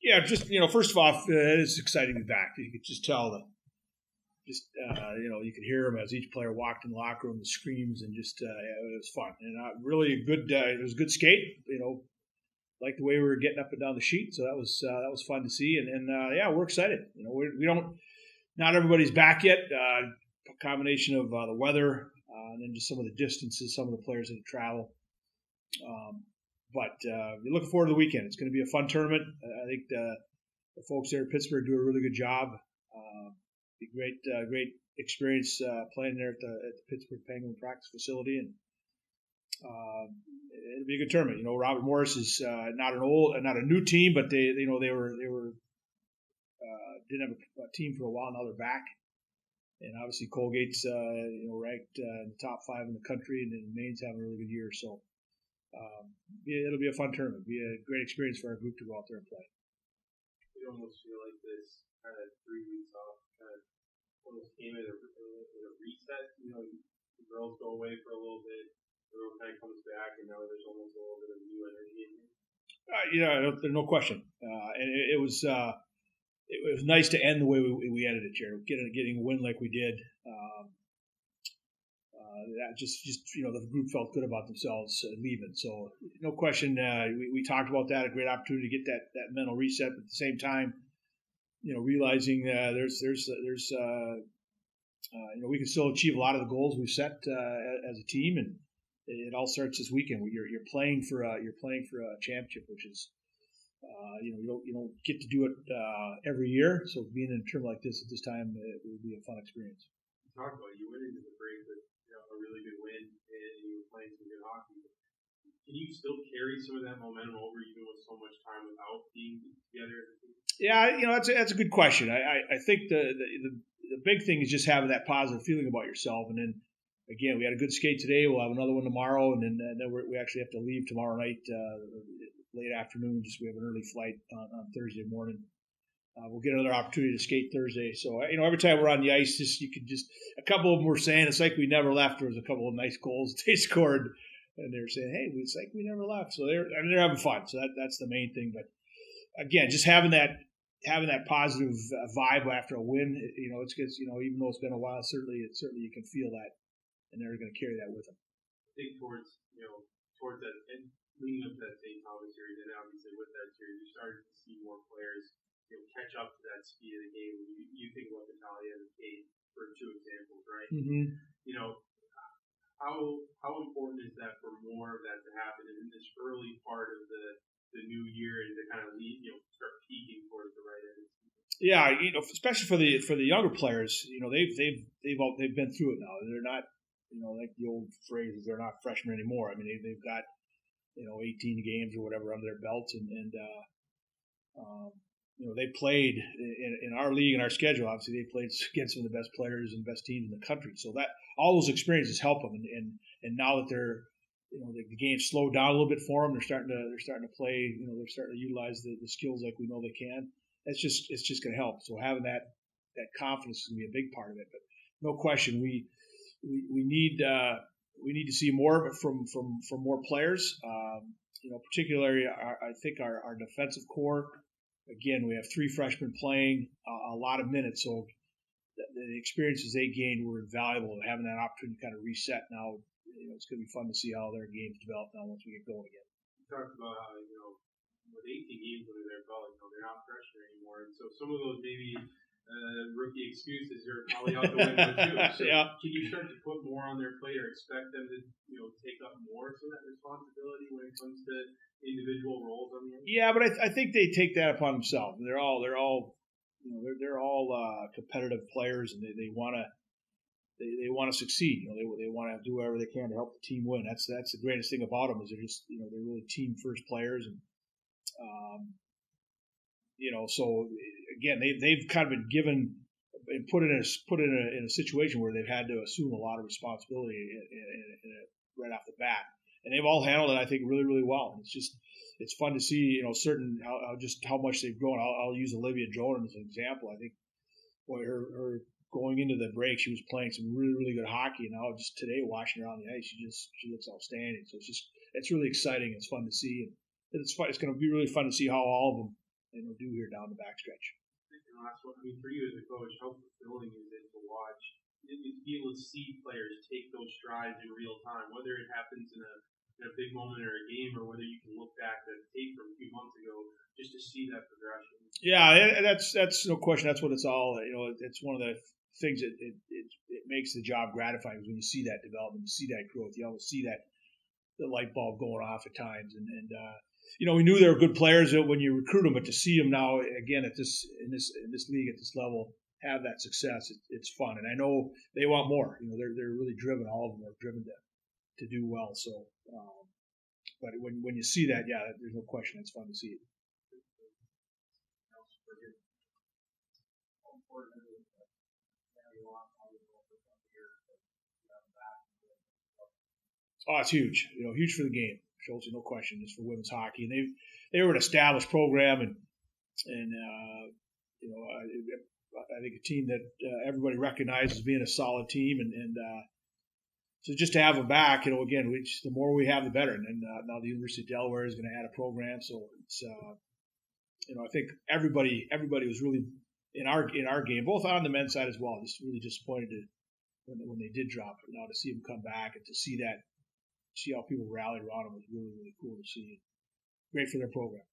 Yeah, just first of all, it's exciting to be back. You could just tell that. You could hear them as each player walked in the locker room, the screams, and just it was fun and really a good. It was a good skate. Like the way we were getting up and down the sheet, so that was fun to see. And yeah, we're excited. We don't. Not everybody's back yet. A combination of the weather and then just some of the distances, some of the players that have traveled. But we're looking forward to the weekend. It's going to be a fun tournament. I think the folks there at Pittsburgh do a really good job. Be great experience playing there at the Pittsburgh Penguin practice facility, and it'll be a good tournament. Robert Morris is not a new team, but they were didn't have a team for a while. Now they're back, and obviously Colgate's ranked in the top 5 in the country, and then Maine's having a really good year. So it'll be a fun tournament. It'll be a great experience for our group to go out there and play. You almost feel like this kind of 3 weeks off kind of almost came at a reset. The girls go away for a little bit, everyone kind of comes back, and now there's almost a little bit of new energy in here. There's no question. And it was nice to end the way we ended it, Jared. Getting a win like we did. That just the group felt good about themselves leaving. So no question, we talked about that. A great opportunity to get that mental reset. But at the same time, realizing there's we can still achieve a lot of the goals we've set as a team, and it all starts this weekend. You're playing for a championship, which is you don't get to do it every year. So being in a tournament like this at this time, it will be a fun experience. You talked about you went into the break with a really good win, and you were playing some good hockey. Can you still carry some of that momentum over even with so much time without being together? Yeah, that's a good question. I think the big thing is just having that positive feeling about yourself, and then again, we had a good skate today. We'll have another one tomorrow, and then we actually have to leave tomorrow night, late afternoon. We have an early flight on Thursday morning. We'll get another opportunity to skate Thursday. So every time we're on the ice, a couple of them were saying it's like we never left. There was a couple of nice goals that they scored, and they were saying, "Hey, it's like we never left." So they're having fun. So that's the main thing. But again, just having that positive vibe after a win, it's good. Even though it's been a while, certainly you can feel that, and they're going to carry that with them. I think towards that and leading up to that St. Thomas series, and obviously with that series, you started to see more players catch up to that speed of the game. You think about Natalia and Kate for 2 examples, right? Mm-hmm. How important is that for more of that to happen in this early part of the new year and to kind of start peaking towards the right end? Yeah, especially for the younger players, they've been through it now. They're not, like the old phrase is they're not freshmen anymore. I mean, they've got 18 games or whatever under their belts, and they played in our league and our schedule. Obviously, they played against some of the best players and best teams in the country. So that all those experiences help them. And now that they're the game slowed down a little bit for them, they're starting to play. They're starting to utilize the skills like we know they can. It's just going to help. So having that confidence is going to be a big part of it. But no question, we need to see more of it from more players. Particularly I think our defensive core. Again, we have 3 freshmen playing a lot of minutes, so the experiences they gained were invaluable. Having that opportunity to kind of reset now, it's going to be fun to see how their games develop now once we get going again. You talked about how, with 18 games under their belt, they're not freshmen anymore, and so some of those maybe rookie excuses are probably out the window too. So yeah. Can you start to put more on their plate or expect them to take up more of that responsibility when it comes to individual roles on the ice? Yeah, but I think they take that upon themselves. They're all competitive players, and they want to succeed. They want to do whatever they can to help the team win. That's the greatest thing about them is they're really team first players, and so again they've kind of been given and put in a situation where they've had to assume a lot of responsibility right off the bat. And they've all handled it, I think, really, really well. It's fun to see, how much they've grown. I'll use Olivia Jordan as an example. I think, her going into the break, she was playing some really, really good hockey. And now just today, watching her on the ice, she looks outstanding. So it's really exciting. It's fun to see, and it's fun. It's going to be really fun to see how all of them do here down the backstretch. And last one, I mean, for you as a coach, how fulfilling is it to watch, to be able to see players take those strides in real time, whether it happens in a big moment or a game, or whether you can look back at a tape from a few months ago just to see that progression. Yeah, that's no question. That's what it's all. It's one of the things that it makes the job gratifying when you see that development, you see that growth, you almost see that the light bulb going off at times, and we knew they were good players when you recruit them, but to see them now again in this league at this level have that success, it's fun, and I know they want more. They're really driven. All of them are driven to do well. So, but when you see that, yeah, there's no question, it's fun to see it. Oh, it's huge. Huge for the game. Shows you no question. Just for women's hockey, and they were an established program, and I think a team that everybody recognizes as being a solid team, and so just to have them back, again, the more we have, the better. And now the University of Delaware is going to add a program, so it's I think everybody was really in our game, both on the men's side as well. Just really disappointed when they did drop it. Now to see them come back and to see how people rallied around them was really, really cool to see. Great for their program.